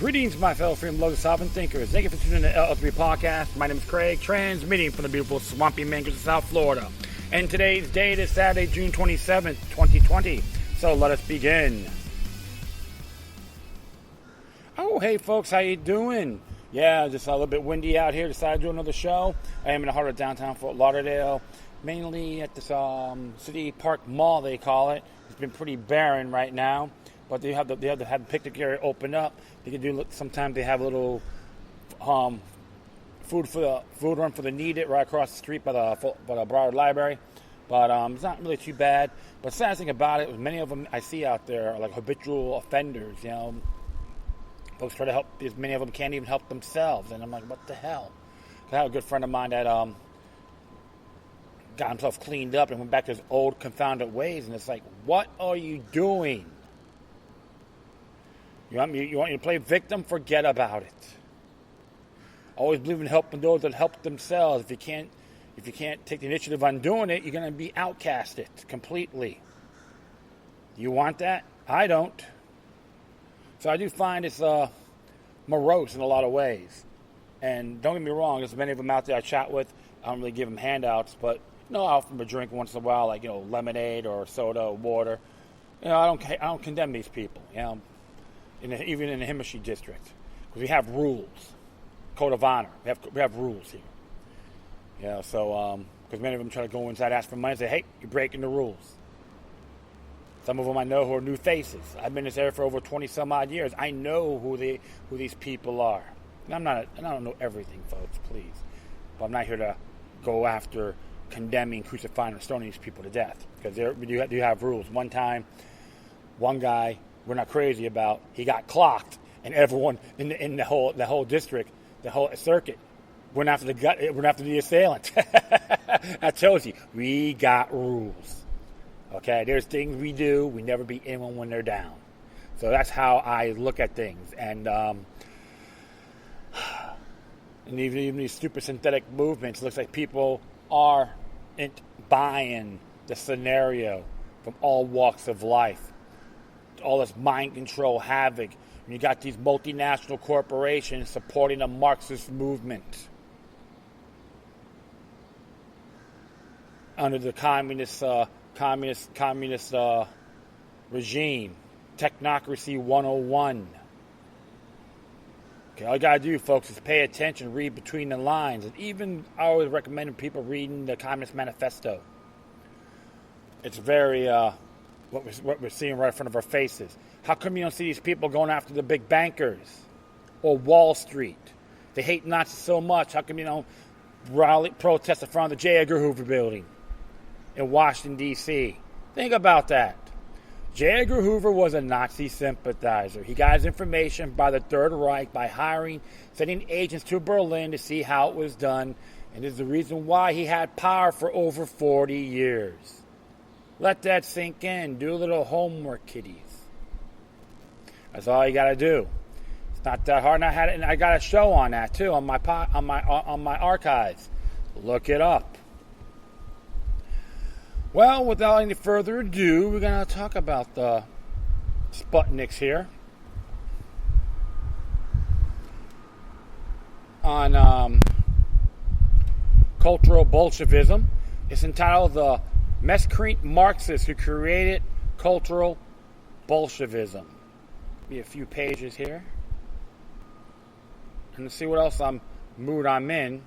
Greetings, my fellow freedom lovers, sovereign thinkers. Thank you for tuning in to the LL3 Podcast. My name is Craig, transmitting from the beautiful swampy mangers of South Florida. And today's date is Saturday, June 27th, 2020. So let us begin. Oh, hey folks, how you doing? Yeah, just a little bit windy out here. Decided to do another show. I am in the heart of downtown Fort Lauderdale, mainly at this City Park Mall, they call it. It's been pretty barren right now. But they have the picnic area open up. They can do. Sometimes they have a little food run for the needed right across the street by the Broward Library. But it's not really too bad. But the sad thing about it is many of them I see out there are like habitual offenders. You know, folks try to help. Many of them can't even help themselves, and I'm like, what the hell? I have a good friend of mine that got himself cleaned up and went back to his old confounded ways, and it's like, what are you doing? You want me to play victim? Forget about it. Always believe in helping those that help themselves. If you can't take the initiative on doing it, you're going to be outcasted completely. You want that? I don't. So I do find it's morose in a lot of ways. And don't get me wrong, there's many of them out there I chat with. I don't really give them handouts, but I'll offer them a drink once in a while, like lemonade or soda or water. I don't condemn these people. Even in the Himmershey district, because we have rules, code of honor. We have rules here. So because many of them try to go inside, ask for money, and say, "Hey, you're breaking the rules." Some of them I know who are new faces. I've been in this area for over 20 some odd years. I know who these people are. And I don't know everything, folks. Please, but I'm not here to go after condemning, crucifying, or stoning these people to death, because we do have rules. One time, one guy we're not crazy about, he got clocked, and everyone in the whole district, the whole circuit, went after the assailant. I told you, we got rules. Okay, there's things we do. We never beat anyone when they're down. So that's how I look at things. And even these stupid synthetic movements, it looks like people aren't buying the scenario from all walks of life. All this mind control havoc. And you got these multinational corporations supporting a Marxist movement under the communist regime. TeknoAxe 101. Okay, all you gotta do, folks, is pay attention, read between the lines. And even I always recommend people reading the Communist Manifesto. It's very what we're seeing right in front of our faces. How come you don't see these people going after the big bankers or Wall Street? They hate Nazis so much. How come you don't protest in front of the J. Edgar Hoover building in Washington, D.C.? Think about that. J. Edgar Hoover was a Nazi sympathizer. He got his information by the Third Reich by sending agents to Berlin to see how it was done. And this is the reason why he had power for over 40 years. Let that sink in. Do a little homework, kiddies. That's all you got to do. It's not that hard. And I got a show on that too on my archives. Look it up. Well, without any further ado, we're going to talk about the Sputniks here on cultural Bolshevism. It's entitled "The Miscreant Marxists Who Created Cultural Bolshevism." Be a few pages here. And let's see what else mood I'm in.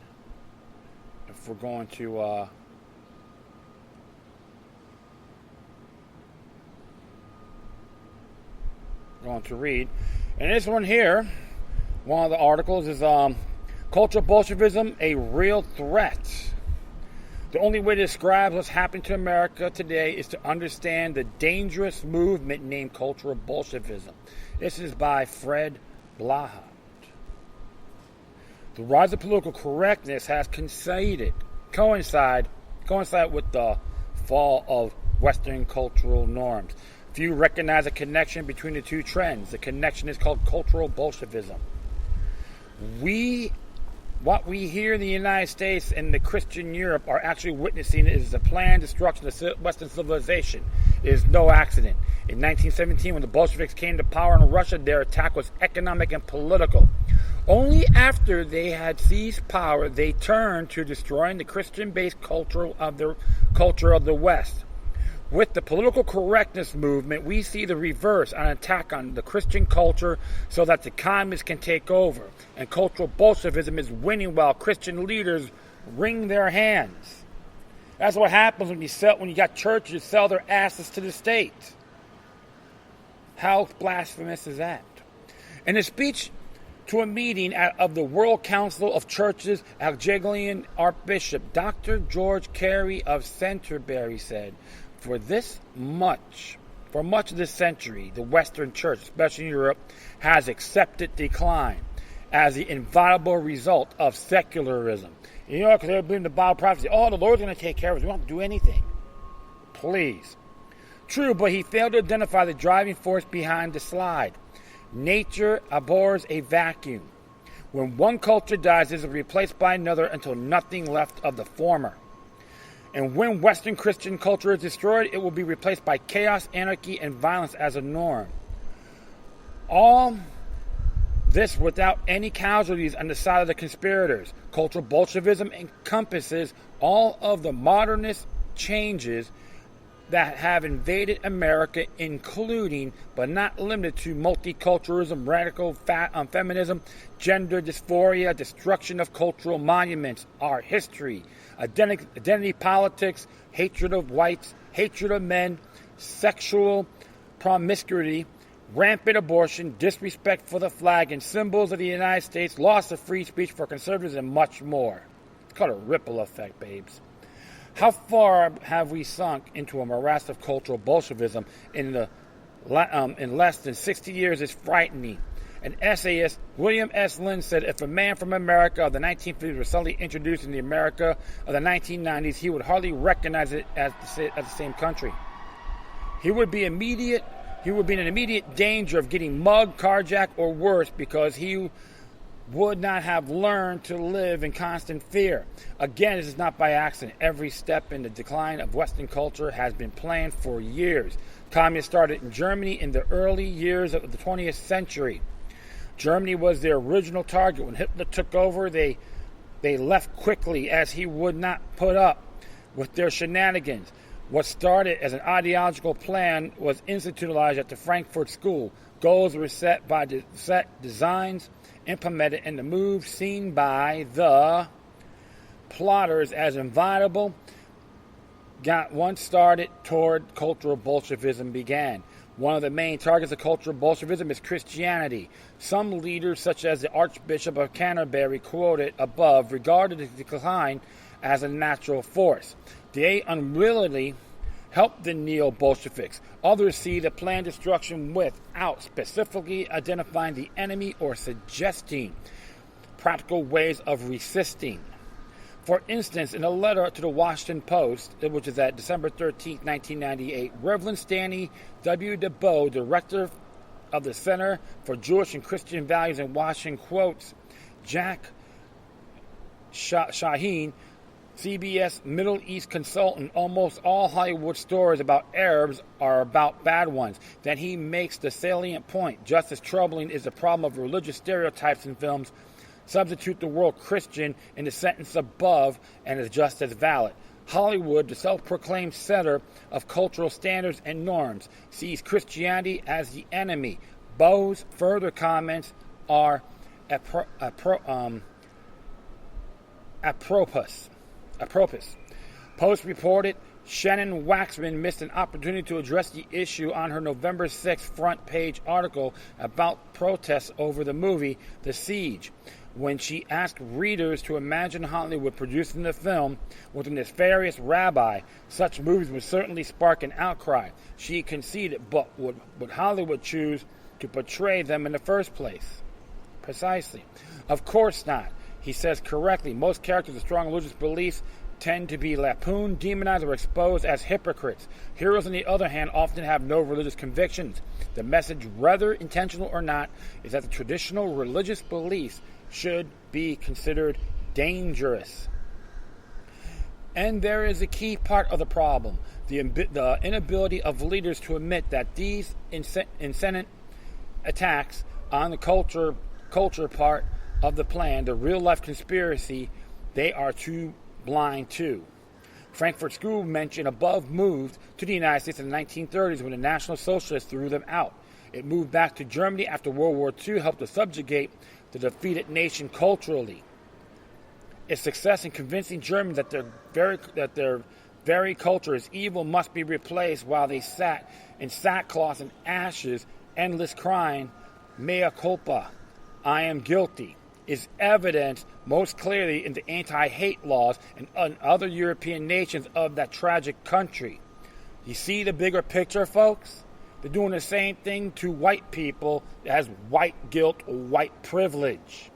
If we're going to read. And this one here, one of the articles is Cultural Bolshevism, a Real Threat. The only way to describe what's happening to America today is to understand the dangerous movement named Cultural Bolshevism. This is by Fred Blahat. The rise of political correctness has coincided with the fall of Western cultural norms. Few recognize a connection between the two trends. The connection is called Cultural Bolshevism. We What we here in the United States and the Christian Europe are actually witnessing is the planned destruction of Western civilization. It is no accident. In 1917, when the Bolsheviks came to power in Russia, their attack was economic and political. Only after they had seized power, they turned to destroying the Christian-based culture of the West. With the political correctness movement, we see the reverse, an attack on the Christian culture so that the communists can take over. And cultural Bolshevism is winning while Christian leaders wring their hands. That's what happens when you got churches sell their asses to the state. How blasphemous is that? In a speech to a meeting of the World Council of Churches, Algerian Archbishop Dr. George Carey of Canterbury said, For much of this century, the Western Church, especially in Europe, has accepted decline as the inevitable result of secularism. You know, because they've been the Bible prophecy, the Lord's going to take care of us. We don't have to do anything. Please. True, but he failed to identify the driving force behind the slide. Nature abhors a vacuum. When one culture dies, it is replaced by another until nothing left of the former. And when Western Christian culture is destroyed, it will be replaced by chaos, anarchy, and violence as a norm. All this without any casualties on the side of the conspirators. Cultural Bolshevism encompasses all of the modernist changes that have invaded America, including, but not limited to, multiculturalism, radical feminism, gender dysphoria, destruction of cultural monuments, our history, identity politics, hatred of whites, hatred of men, sexual promiscuity, rampant abortion, disrespect for the flag and symbols of the United States, loss of free speech for conservatives, and much more. It's called a ripple effect, babes. How far have we sunk into a morass of cultural Bolshevism in less than 60 years is frightening. An essayist, William S. Lynn, said if a man from America of the 1950s were suddenly introduced in the America of the 1990s, he would hardly recognize it as the same country. He would be in immediate danger of getting mugged, carjacked, or worse, because he would not have learned to live in constant fear. Again, this is not by accident. Every step in the decline of Western culture has been planned for years. Communism started in Germany in the early years of the 20th century. Germany was their original target. When Hitler took over, they left quickly, as he would not put up with their shenanigans. What started as an ideological plan was institutionalized at the Frankfurt School. Goals were set designs, implemented, and the move seen by the plotters as inevitable got once started toward cultural Bolshevism began. One of the main targets of cultural Bolshevism is Christianity. Some leaders, such as the Archbishop of Canterbury quoted above, regarded the decline as a natural force. They unwillingly helped the neo-Bolsheviks. Others see the planned destruction without specifically identifying the enemy or suggesting practical ways of resisting. For instance, in a letter to the Washington Post, which is at December 13, 1998, Reverend Stanley W. DeBow, director of the Center for Jewish and Christian Values in Washington, quotes Jack Shaheen, CBS Middle East consultant. Almost all Hollywood stories about Arabs are about bad ones. Then he makes the salient point. Just as troubling is the problem of religious stereotypes in films. Substitute the word Christian in the sentence above and is just as valid. Hollywood, the self-proclaimed center of cultural standards and norms, sees Christianity as the enemy. Bow's further comments are apropos. Post reported Shannon Waxman missed an opportunity to address the issue on her November 6th front page article about protests over the movie The Siege, when she asked readers to imagine Hollywood producing the film with a nefarious rabbi. Such movies would certainly spark an outcry. She conceded, but would Hollywood choose to portray them in the first place? Precisely. Of course not. He says correctly, most characters with strong religious beliefs tend to be lampooned, demonized, or exposed as hypocrites. Heroes, on the other hand, often have no religious convictions. The message, whether intentional or not, is that the traditional religious beliefs should be considered dangerous. And there is a key part of the problem, the inability of leaders to admit that these incessant attacks on the culture part of the plan, the real-life conspiracy, they are too blind to. Frankfurt School mentioned above moved to the United States in the 1930s when the National Socialists threw them out. It moved back to Germany after World War II, helped to subjugate the defeated nation culturally. Its success in convincing Germans that their very culture is evil must be replaced while they sat in sackcloth and ashes, endless crying, mea culpa, I am guilty, is evidenced most clearly in the anti-hate laws in other European nations of that tragic country. You see the bigger picture, folks? They're doing the same thing to white people as white guilt or white privilege.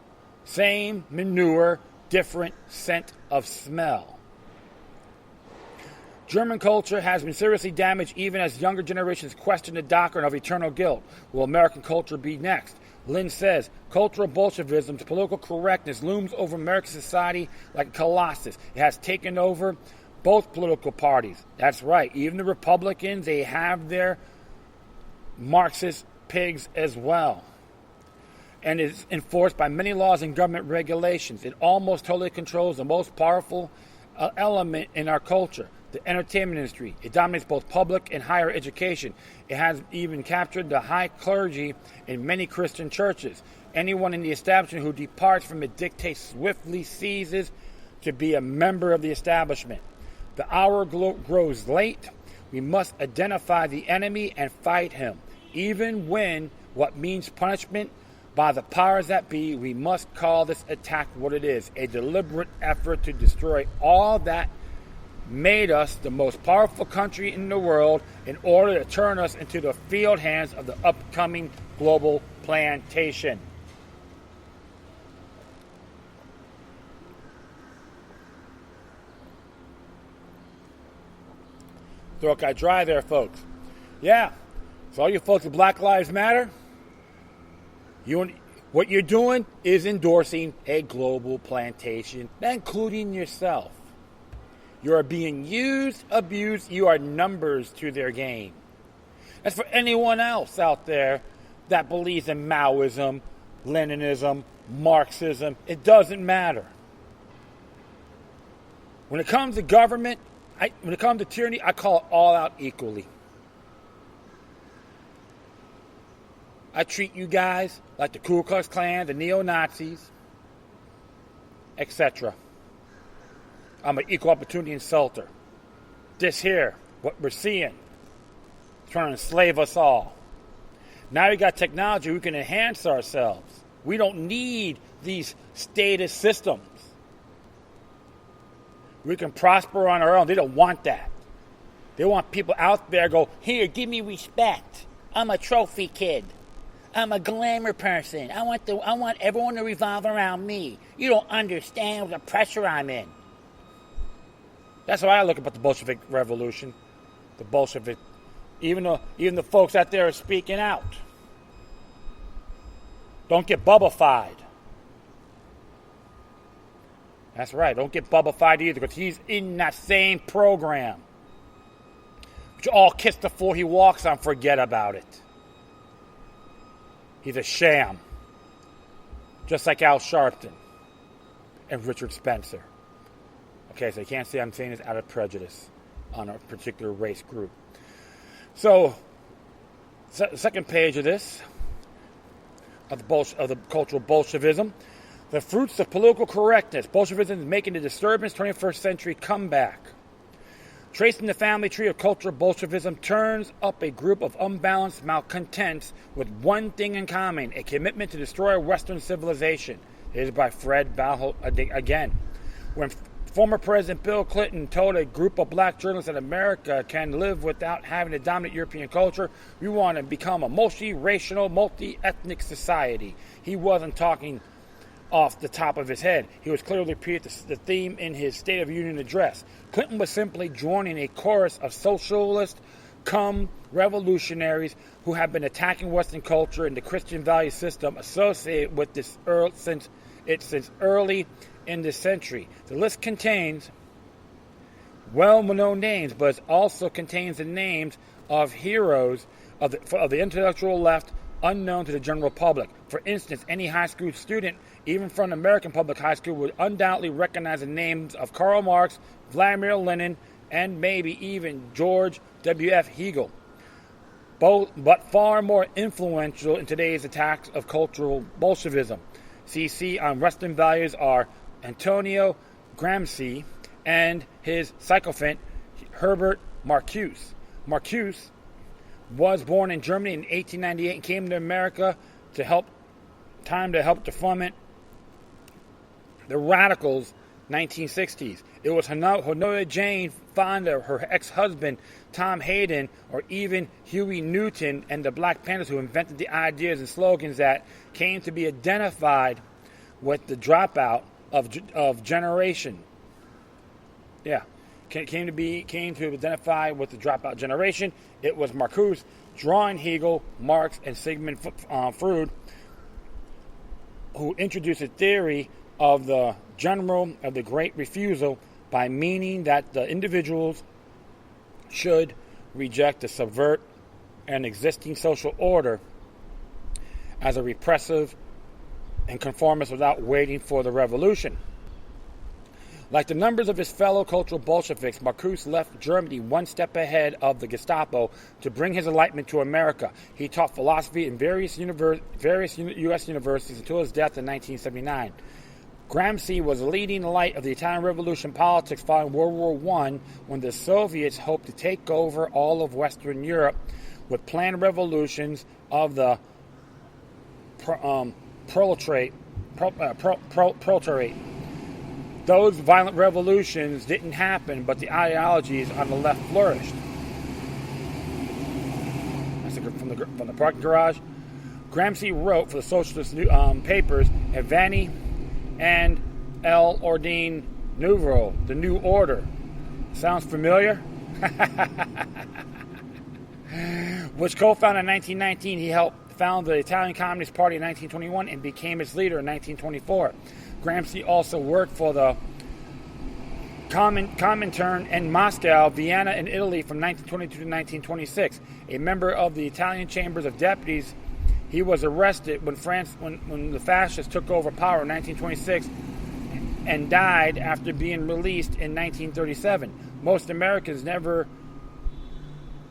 Same manure, different scent of smell. German culture has been seriously damaged even as younger generations question the doctrine of eternal guilt. Will American culture be next? Lynn says, cultural Bolshevism, political correctness looms over American society like a colossus. It has taken over both political parties. That's right. Even the Republicans, they have their Marxist pigs as well. And is enforced by many laws and government regulations. It almost totally controls the most powerful element in our culture, the entertainment industry. It dominates both public and higher education. It has even captured the high clergy in many Christian churches. Anyone in the establishment who departs from it dictates swiftly ceases to be a member of the establishment. The hour grows late. We must identify the enemy and fight him. Even when what means punishment by the powers that be, we must call this attack what it is, a deliberate effort to destroy all that made us the most powerful country in the world in order to turn us into the field hands of the upcoming global plantation. Throat got dry there, folks. Yeah, so all you folks at Black Lives Matter, what you're doing is endorsing a global plantation, including yourself. You are being used, abused. You are numbers to their game. As for anyone else out there that believes in Maoism, Leninism, Marxism, it doesn't matter. When it comes to government, when it comes to tyranny, I call it all out equally. I treat you guys like the Ku Klux Klan, the neo-Nazis, etc. I'm an equal opportunity insulter. This here, what we're seeing, trying to enslave us all. Now we got technology, we can enhance ourselves. We don't need these status systems. We can prosper on our own. They don't want that. They want people out there go, here, give me respect. I'm a trophy kid. I'm a glamour person. I want everyone to revolve around me. You don't understand the pressure I'm in. That's how I look about the Bolshevik Revolution. The Bolshevik, even the folks out there are speaking out. Don't get bubbified. That's right. Don't get bubbified either, because he's in that same program. But you all kiss before he walks on. Forget about it. He's a sham. Just like Al Sharpton and Richard Spencer. Okay, so you can't say I'm saying this out of prejudice on a particular race group. So, second page of this, of the cultural Bolshevism. The fruits of political correctness. Bolshevism is making the disturbance 21st century comeback. Tracing the family tree of cultural Bolshevism turns up a group of unbalanced malcontents with one thing in common, a commitment to destroy Western civilization. It is by Fred Balholt again. When former President Bill Clinton told a group of black journalists that America can live without having a dominant European culture, we want to become a multi-racial, multi-ethnic society. He wasn't talking off the top of his head. He was clearly repeating the theme in his State of the Union address. Clinton was simply joining a chorus of socialist revolutionaries who have been attacking Western culture and the Christian value system associated with this since it since early in this century. The list contains well-known names, but it also contains the names of heroes of the intellectual left unknown to the general public. For instance, any high school student, even from an American public high school, would undoubtedly recognize the names of Karl Marx, Vladimir Lenin, and maybe even George W.F. Hegel. But far more influential in today's attacks of cultural Bolshevism. CC on Western values are Antonio Gramsci and his sycophant Herbert Marcuse. Marcuse was born in Germany in 1898 and came to America to help to foment the radicals 1960s. It was Honora Jane Fonda, her ex-husband Tom Hayden, or even Huey Newton and the Black Panthers who invented the ideas and slogans that came to be identified with the dropout of generation. Yeah, came to identify with the dropout generation. It was Marcuse, drawing Hegel, Marx, and Sigmund Freud, who introduced a theory of the Great Refusal by meaning that the individuals should reject to subvert an existing social order as a repressive and conformist without waiting for the revolution. Like the numbers of his fellow cultural Bolsheviks, Marcuse left Germany one step ahead of the Gestapo to bring his enlightenment to America. He taught philosophy in various U.S. universities until his death in 1979. Gramsci was leading the light of the Italian Revolution politics following World War I, when the Soviets hoped to take over all of Western Europe with planned revolutions of the proletariat. Those violent revolutions didn't happen, but the ideologies on the left flourished. That's from the parking garage. Gramsci wrote for the socialist papers Avani and El Ordine Nouveau, the New Order. Sounds familiar? Which co-founded in 1919, he helped found the Italian Communist Party in 1921 and became its leader in 1924. Gramsci also worked for the Comintern in Moscow, Vienna, and Italy from 1922 to 1926. A member of the Italian Chambers of Deputies, he was arrested when the fascists took over power in 1926 and died after being released in 1937. Most Americans never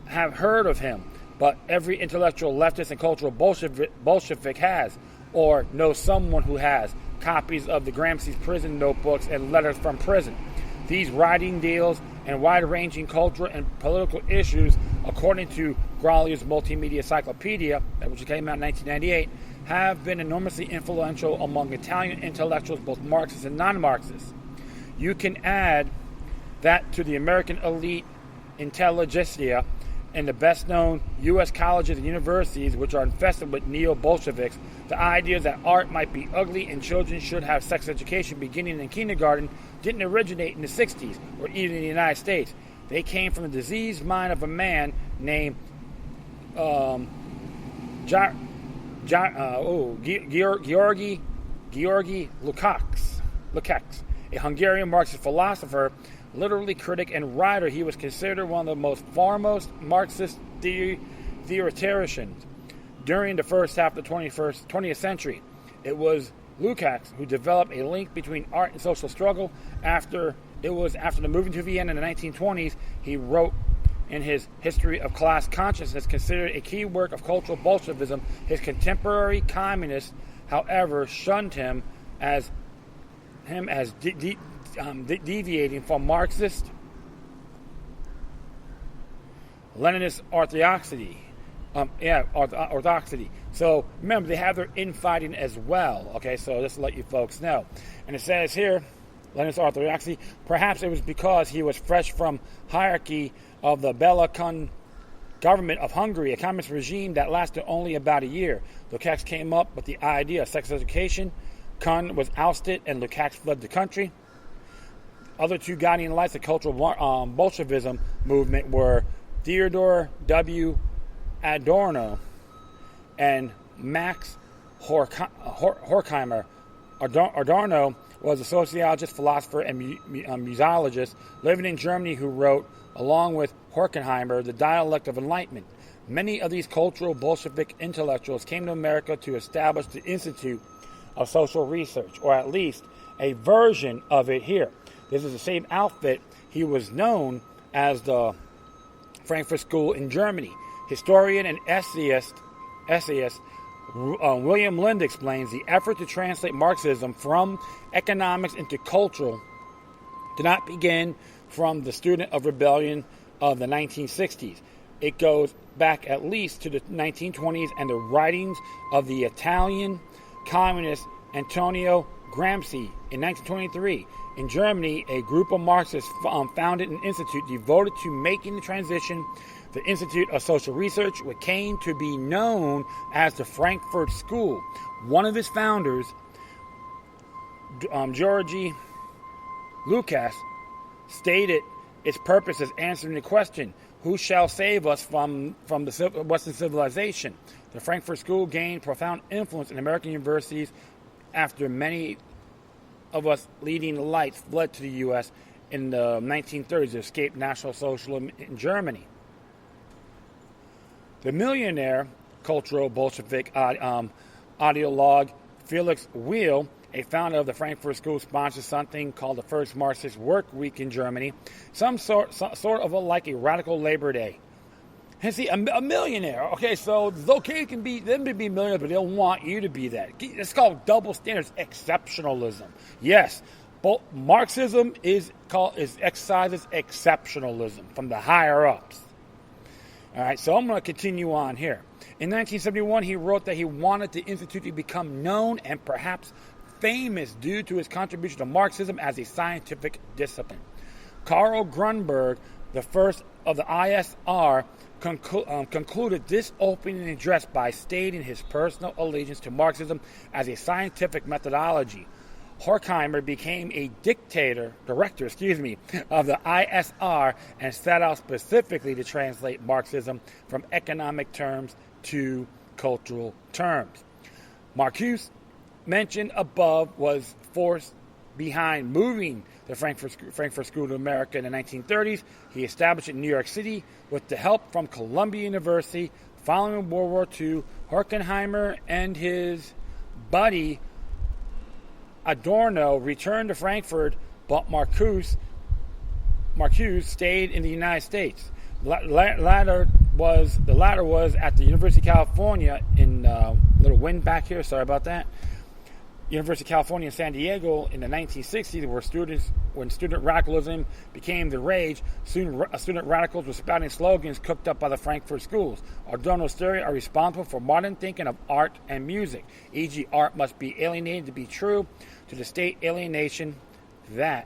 have heard of him, but every intellectual leftist and cultural Bolshevik has, or knows someone who has, copies of the Gramsci's prison notebooks and letters from prison. These writing deals and wide-ranging cultural and political issues, according to Grolia's Multimedia Encyclopedia, which came out in 1998, have been enormously influential among Italian intellectuals, both Marxists and non-Marxists. You can add that to the American elite intelligentsia and the best-known U.S. colleges and universities, which are infested with neo-Bolsheviks. The idea that art might be ugly and children should have sex education beginning in kindergarten didn't originate in the 60s or even in the United States. They came from the diseased mind of a man named Georgi Lukács, a Hungarian Marxist philosopher, literary critic, and writer. He was considered one of the most foremost Marxist theoreticians during the first half of the 20th century. It was Lukács who developed a link between art and social struggle. After the moving to Vienna in the 1920s, he wrote in his History of Class Consciousness, considered a key work of cultural Bolshevism. His contemporary communists, however, shunned him as deviating from Marxist Leninist orthodoxy. Orthodoxy. So remember, they have their infighting as well. Okay, so just to let you folks know. And it says here, Leninist orthodoxy. Perhaps it was because he was fresh from hierarchy of the Bela Kun government of Hungary, a communist regime that lasted only about a year. Lukács came up with the idea of sex education. Kun was ousted, and Lukács fled the country. Other two guiding lights of cultural Bolshevism movement were Theodor W. Adorno and Max Horkheimer, Adorno was a sociologist, philosopher, and museologist living in Germany who wrote, along with Horkheimer, The Dialect of Enlightenment. Many of these cultural Bolshevik intellectuals came to America to establish the Institute of Social Research, or at least a version of it here. This is the same outfit he was known as the Frankfurt School in Germany. Historian and essayist William Lind explains the effort to translate Marxism from economics into cultural did not begin from the student of rebellion of the 1960s. It goes back at least to the 1920s and the writings of the Italian communist Antonio Gramsci. In 1923, in Germany, a group of Marxists founded an institute devoted to making the transition, the Institute of Social Research, which came to be known as the Frankfurt School. One of its founders, Georgy Lucas, stated its purpose as answering the question, who shall save us from the Western civilization? The Frankfurt School gained profound influence in American universities after many of us leading lights fled to the U.S. in the 1930s to escape National Socialism in Germany. The millionaire cultural Bolshevik ideologue Felix Weil, a founder of the Frankfurt School, sponsored something called the First Marxist Work Week in Germany, some sort of like a radical Labor Day. And see, a millionaire. Okay, so it's okay, it can be them to be millionaires, but they don't want you to be that. It's called double standards, exceptionalism. Yes, but Marxism exercises exceptionalism from the higher ups. All right, so I'm going to continue on here. In 1971, he wrote that he wanted the Institute to become known and perhaps famous due to his contribution to Marxism as a scientific discipline. Karl Grunberg, the first of the ISR, concluded this opening address by stating his personal allegiance to Marxism as a scientific methodology. Horkheimer became a director of the ISR and set out specifically to translate Marxism from economic terms to cultural terms. Marcuse, mentioned above, was forced behind moving the Frankfurt School to America in the 1930s. He established it in New York City with the help from Columbia University. Following World War II, Horkheimer and his buddy Adorno returned to Frankfurt, but Marcuse stayed in the United States. The latter was at the University of California in little wind back here. Sorry about that. University of California in San Diego in the 1960s, when student radicalism became the rage, student radicals were spouting slogans cooked up by the Frankfurt schools. Adorno's theory are responsible for modern thinking of art and music, e.g., art must be alienated to be true to the state alienation that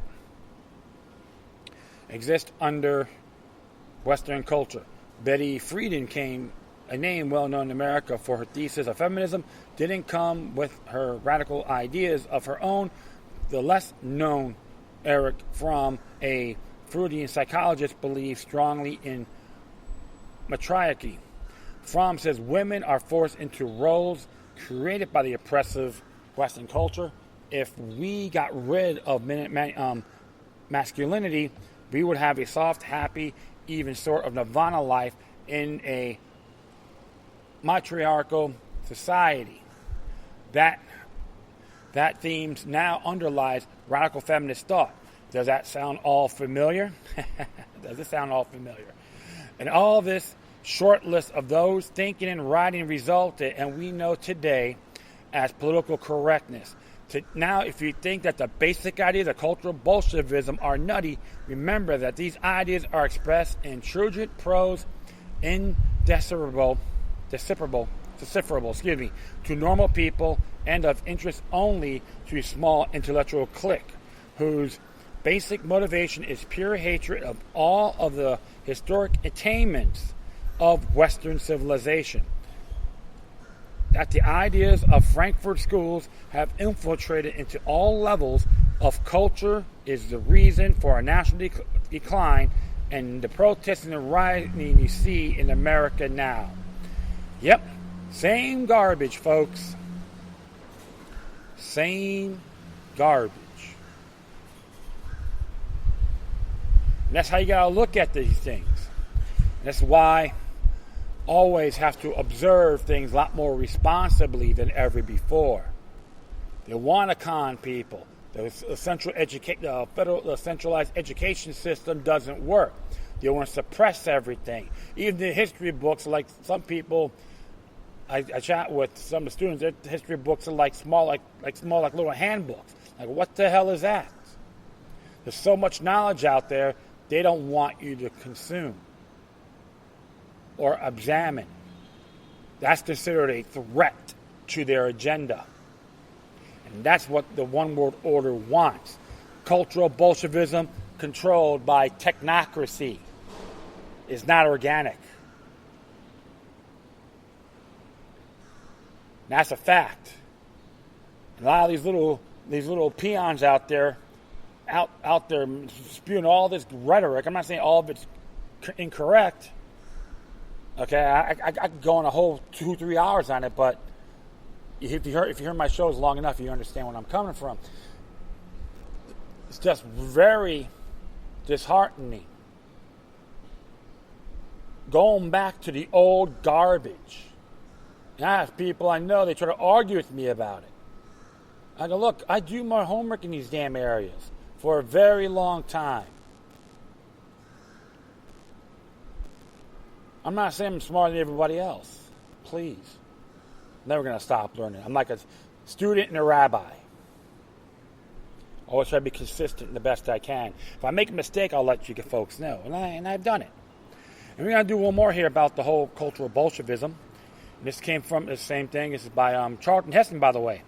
exists under Western culture. Betty Friedan came a name well known in America for her thesis of feminism, didn't come with her radical ideas of her own. The less known Eric Fromm, a Freudian psychologist, believes strongly in matriarchy. Fromm says women are forced into roles created by the oppressive Western culture. If we got rid of masculinity, we would have a soft, happy, even sort of nirvana life in a matriarchal society. That theme now underlies radical feminist thought. Does that sound all familiar? Does it sound all familiar? And all this short list of those thinking and writing resulted, and we know today, as political correctness. Now, if you think that the basic ideas of cultural Bolshevism are nutty, remember that these ideas are expressed in turgid prose, indecipherable, to normal people and of interest only to a small intellectual clique, whose basic motivation is pure hatred of all of the historic attainments of Western civilization. That the ideas of Frankfurt schools have infiltrated into all levels of culture is the reason for our national decline and the protests and the rioting you see in America now. Yep, same garbage, folks. Same garbage. And that's how you got to look at these things. And that's why always have to observe things a lot more responsibly than ever before. They want to con people. The centralized education system doesn't work. They want to suppress everything. Even the history books, like some people, I chat with some of the students. Their history books are like small little handbooks. Like, what the hell is that? There's so much knowledge out there. They don't want you to consume or examine. That's considered a threat to their agenda. And that's what the one world order wants. Cultural Bolshevism controlled by technocracy is not organic. And that's a fact. And a lot of these little peons out there spewing all this rhetoric. I'm not saying all of it's incorrect. Okay, I could go on a whole 2-3 hours on it, but if you hear my shows long enough, you understand where I'm coming from. It's just very disheartening. Going back to the old garbage. And I have people I know, they try to argue with me about it. I go, look, I do my homework in these damn areas for a very long time. I'm not saying I'm smarter than everybody else. Please. I'm never going to stop learning. I'm like a student and a rabbi. Always try to be consistent the best I can. If I make a mistake, I'll let you folks know. And I've done it. And we're going to do one more here about the whole cultural Bolshevism. And this came from the same thing. This is by Charlton Heston, by the way.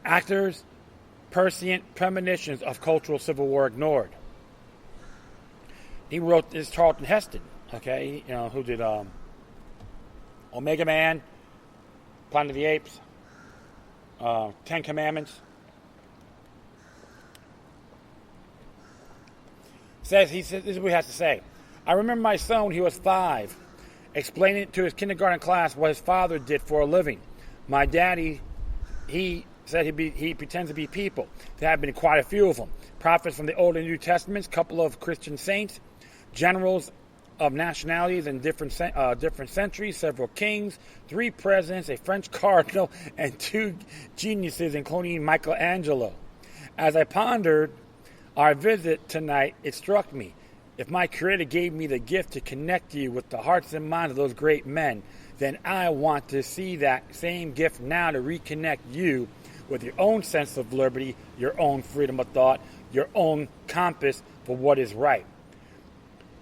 Actors, prescient premonitions of cultural civil war ignored. He wrote this, Charlton Heston. Okay, who did Omega Man, Planet of the Apes, 10 Commandments. This is what he has to say. I remember my son when he was 5, explaining to his kindergarten class what his father did for a living. My daddy, he said he pretends to be people. There have been quite a few of them. Prophets from the Old and New Testaments, couple of Christian saints, generals of nationalities in different centuries, several kings, 3 presidents, a French cardinal, and 2 geniuses, including Michelangelo. As I pondered our visit tonight, it struck me. If my Creator gave me the gift to connect you with the hearts and minds of those great men, then I want to see that same gift now to reconnect you with your own sense of liberty, your own freedom of thought, your own compass for what is right.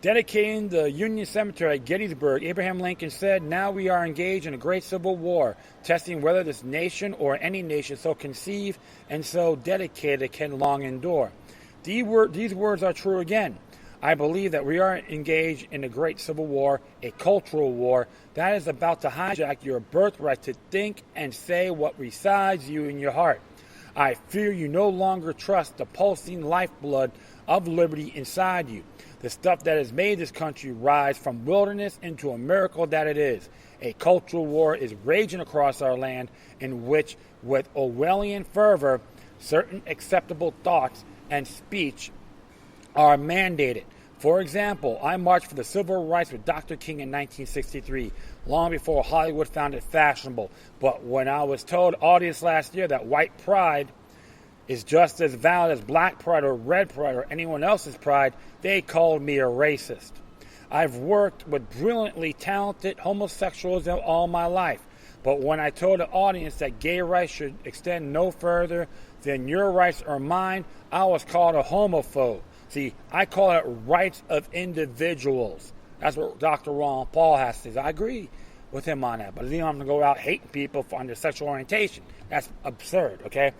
Dedicating the Union Cemetery at Gettysburg, Abraham Lincoln said, "Now we are engaged in a great civil war, testing whether this nation or any nation so conceived and so dedicated can long endure." These words are true again. I believe that we are engaged in a great civil war, a cultural war, that is about to hijack your birthright to think and say what resides you in your heart. I fear you no longer trust the pulsing lifeblood of liberty inside you. The stuff that has made this country rise from wilderness into a miracle that it is. A cultural war is raging across our land in which, with Orwellian fervor, certain acceptable thoughts and speech are mandated. For example, I marched for the civil rights with Dr. King in 1963, long before Hollywood found it fashionable. But when I was told audience last year that white pride is just as valid as black pride or red pride or anyone else's pride, they called me a racist. I've worked with brilliantly talented homosexuals all my life, but when I told the audience that gay rights should extend no further than your rights or mine, I was called a homophobe. See, I call it rights of individuals. That's what Dr. Ron Paul has to say. I agree with him on that, but I'm going to go out hating people for their sexual orientation. That's absurd, okay?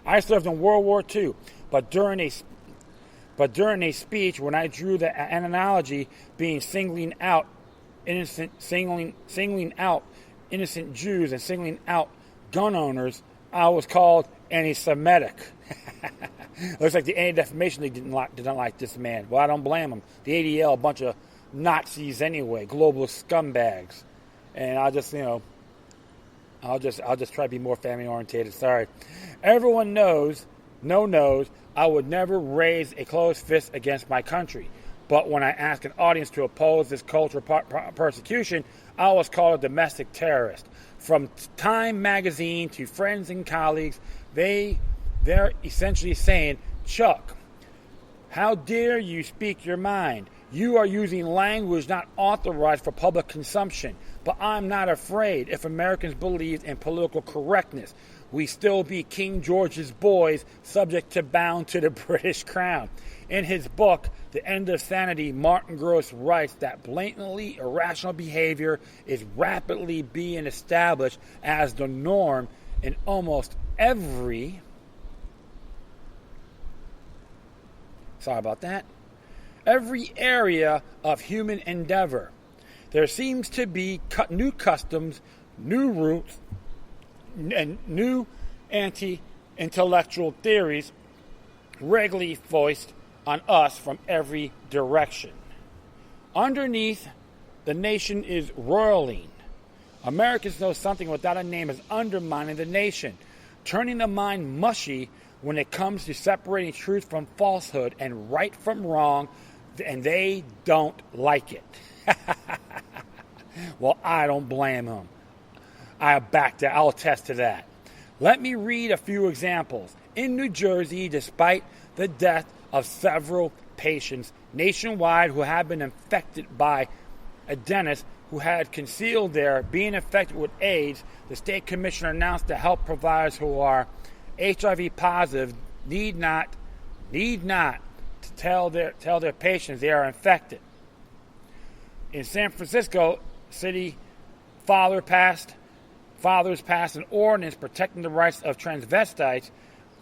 I served in World War II, but during a speech, when I drew the analogy being singling out innocent Jews and singling out gun owners, I was called anti-Semitic. Looks like the Anti-Defamation League didn't like this man. Well, I don't blame them. The ADL, a bunch of Nazis anyway, global scumbags. And I just, I I'll just try to be more family orientated. Sorry. Everyone knows I would never raise a closed fist against my country. But when I ask an audience to oppose this cultural persecution, I was called a domestic terrorist. From Time magazine to friends and colleagues, they're essentially saying, Chuck, how dare you speak your mind? You are using language not authorized for public consumption. But I'm not afraid. If Americans believed in political correctness, we still be King George's boys, subject to bound to the British crown. In his book, The End of Sanity, Martin Gross writes that blatantly irrational behavior is rapidly being established as the norm in almost every area of human endeavor. There seems to be new customs, new roots, and new anti-intellectual theories regularly foisted on us from every direction. Underneath, the nation is roiling. Americans know something without a name is undermining the nation, turning the mind mushy when it comes to separating truth from falsehood and right from wrong, and they don't like it. Well, I don't blame them. I'll attest to that. Let me read a few examples. In New Jersey, despite the death of several patients nationwide who have been infected by a dentist who had concealed their being infected with AIDS, the state commissioner announced that health providers who are HIV positive need not to tell their patients they are infected. In San Francisco, city fathers passed an ordinance protecting the rights of transvestites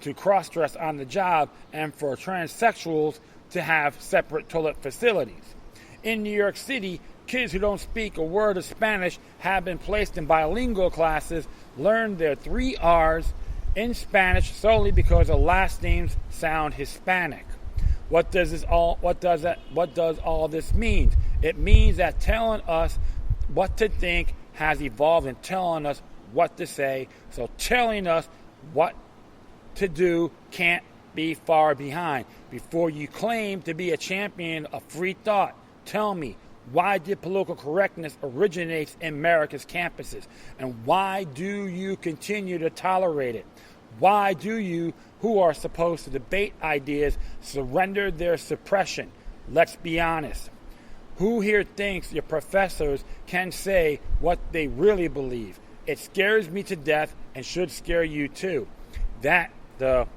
to cross-dress on the job and for transsexuals to have separate toilet facilities. In New York City, kids who don't speak a word of Spanish have been placed in bilingual classes, learn their 3 R's in Spanish solely because the last names sound Hispanic. What does all this mean? It means that telling us what to think has evolved in telling us what to say. So telling us what to do can't be far behind. Before you claim to be a champion of free thought, tell me, why did political correctness originate in America's campuses? And why do you continue to tolerate it? Why do you, who are supposed to debate ideas, surrender their suppression? Let's be honest. Who here thinks your professors can say what they really believe? It scares me to death and should scare you too. That the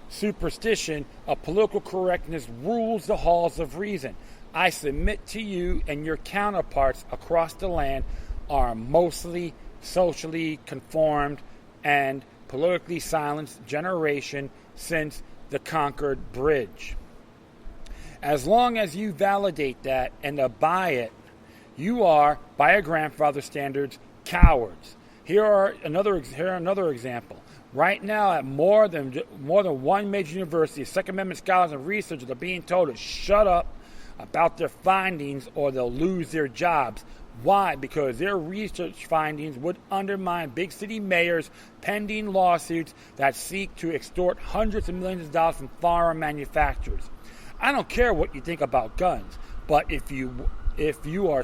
superstition of political correctness rules the halls of reason. I submit to you and your counterparts across the land are mostly socially conformed and politically silenced generation since the Concord Bridge. As long as you validate that and abide it, you are, by your grandfather's standards, cowards. Here another example. Right now, at more than one major university, Second Amendment scholars and researchers are being told to shut up about their findings or they'll lose their jobs. Why? Because their research findings would undermine big city mayors' pending lawsuits that seek to extort hundreds of millions of dollars from foreign manufacturers. I don't care what you think about guns, but if you are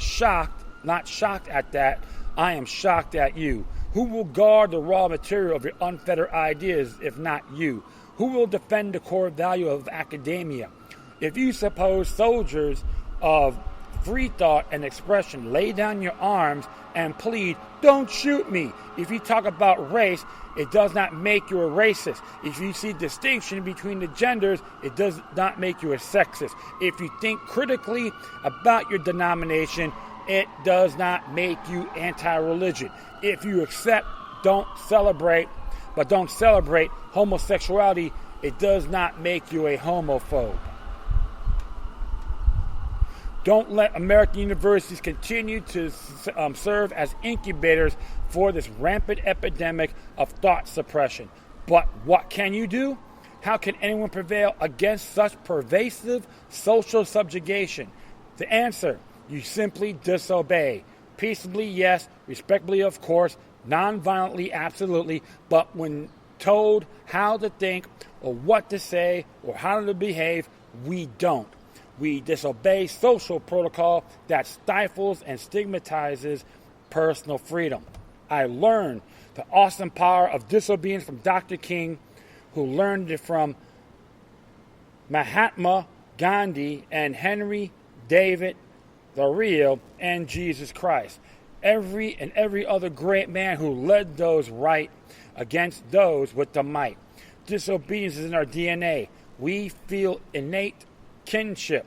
not shocked at that, I am shocked at you. Who will guard the raw material of your unfettered ideas if not you? Who will defend the core value of academia? If you suppose soldiers of free thought and expression lay down your arms and plead, don't shoot me. If you talk about race, it does not make you a racist. If you see distinction between the genders, it does not make you a sexist. If you think critically about your denomination, it does not make you anti-religion. If you accept, don't celebrate homosexuality, it does not make you a homophobe. Don't let American universities continue to serve as incubators for this rampant epidemic of thought suppression. But what can you do? How can anyone prevail against such pervasive social subjugation? The answer, you simply disobey. Peaceably, yes. Respectfully, of course. Non-violently, absolutely. But when told how to think or what to say or how to behave, we don't. We disobey social protocol that stifles and stigmatizes personal freedom. I learned the awesome power of disobedience from Dr. King, who learned it from Mahatma Gandhi and Henry David Thoreau and Jesus Christ. Every other great man who led those right against those with the might. Disobedience is in our DNA. We feel innate kinship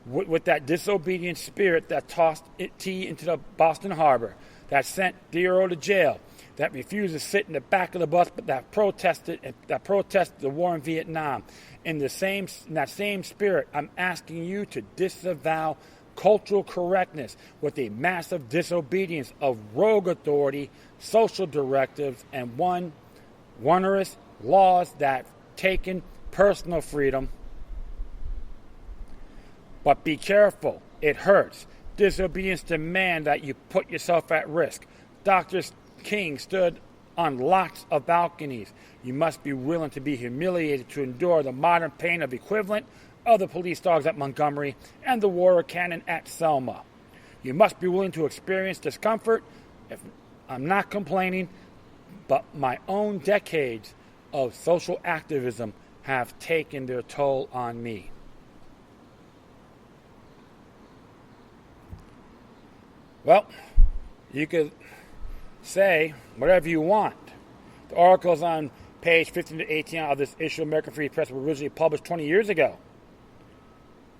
with that disobedient spirit that tossed tea into the Boston Harbor, that sent Theodore to jail, that refused to sit in the back of the bus, but that protested the war in Vietnam. In that same spirit, I'm asking you to disavow cultural correctness with a massive disobedience of rogue authority, social directives, and onerous laws that taken personal freedom. But be careful, it hurts. Disobedience demands that you put yourself at risk. Dr. King stood on lots of balconies. You must be willing to be humiliated to endure the modern pain of equivalent of the police dogs at Montgomery and the water cannon at Selma. You must be willing to experience discomfort. I'm not complaining, but my own decades of social activism have taken their toll on me. Well, you could say whatever you want. The articles on page 15 to 18 of this issue of American Free Press were originally published 20 years ago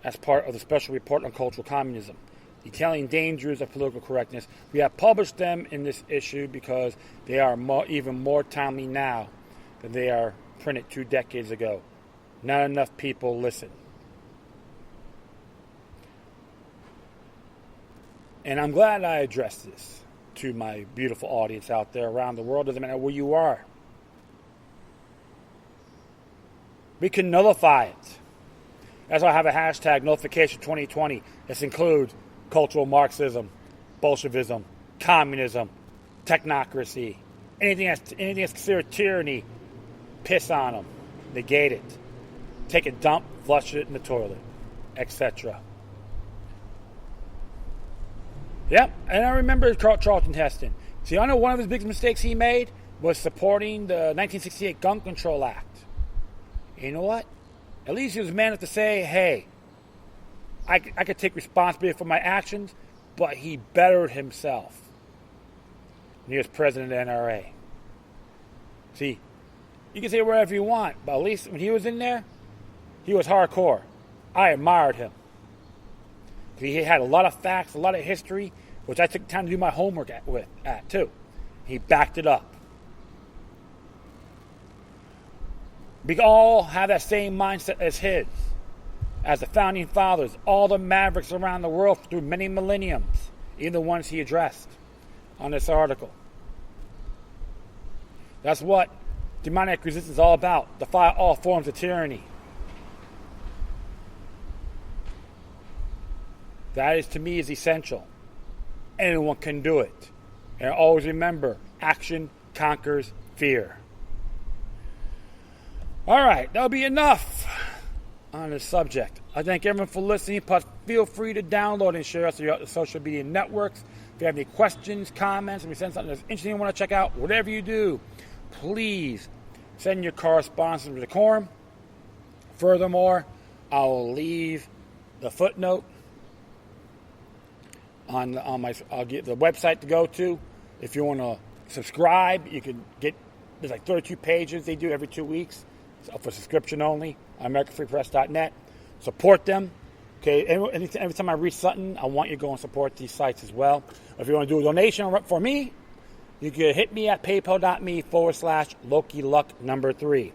as part of the special report on cultural communism, detailing dangers of political correctness. We have published them in this issue because they are even more timely now than they are printed 2 decades ago. Not enough people listen. And I'm glad I addressed this to my beautiful audience out there around the world. Doesn't matter where you are. We can nullify it. That's why I have a hashtag, Nullification 2020. This includes cultural Marxism, Bolshevism, communism, technocracy, anything that's considered tyranny. Piss on them. Negate it. Take a dump, flush it in the toilet, etc. Yep, and I remember Charlton Heston. See, I know one of his biggest mistakes he made was supporting the 1968 Gun Control Act. You know what? At least he was man enough to say, hey, I could take responsibility for my actions, but he bettered himself when he was president of the NRA. See, you can say whatever you want, but at least when he was in there, he was hardcore. I admired him. He had a lot of facts, a lot of history, which I took time to do my homework at too. He backed it up. We all have that same mindset as his, as the founding fathers, all the mavericks around the world through many millenniums, even the ones he addressed on this article. That's what demonic resistance is all about. Defy all forms of tyranny. That is, to me, is essential. Anyone can do it. And always remember, action conquers fear. All right, that'll be enough on this subject. I thank everyone for listening. Plus, feel free to download and share us throughout the social media networks. If you have any questions, comments, if you send something that's interesting you want to check out, whatever you do, please send your correspondence to the Quorum. Furthermore, I will leave the footnote I'll get the website to go to. If you want to subscribe, you can get, there's like 32 pages they do every 2 weeks for subscription only on AmericanFreePress.net. Support them. Okay, every time I read something, I want you to go and support these sites as well. If you want to do a donation for me, you can hit me at paypal.me/LokiLuck3.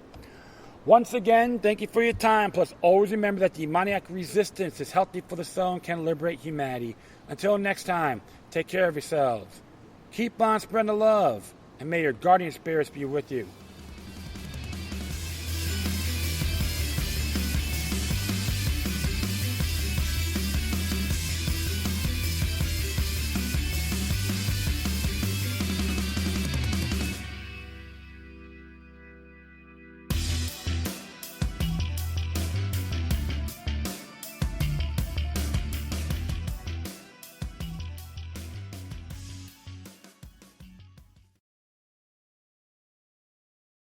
Once again, thank you for your time. Plus, always remember that demoniac resistance is healthy for the soul and can liberate humanity. Until next time, take care of yourselves. Keep on spreading the love, and may your guardian spirits be with you.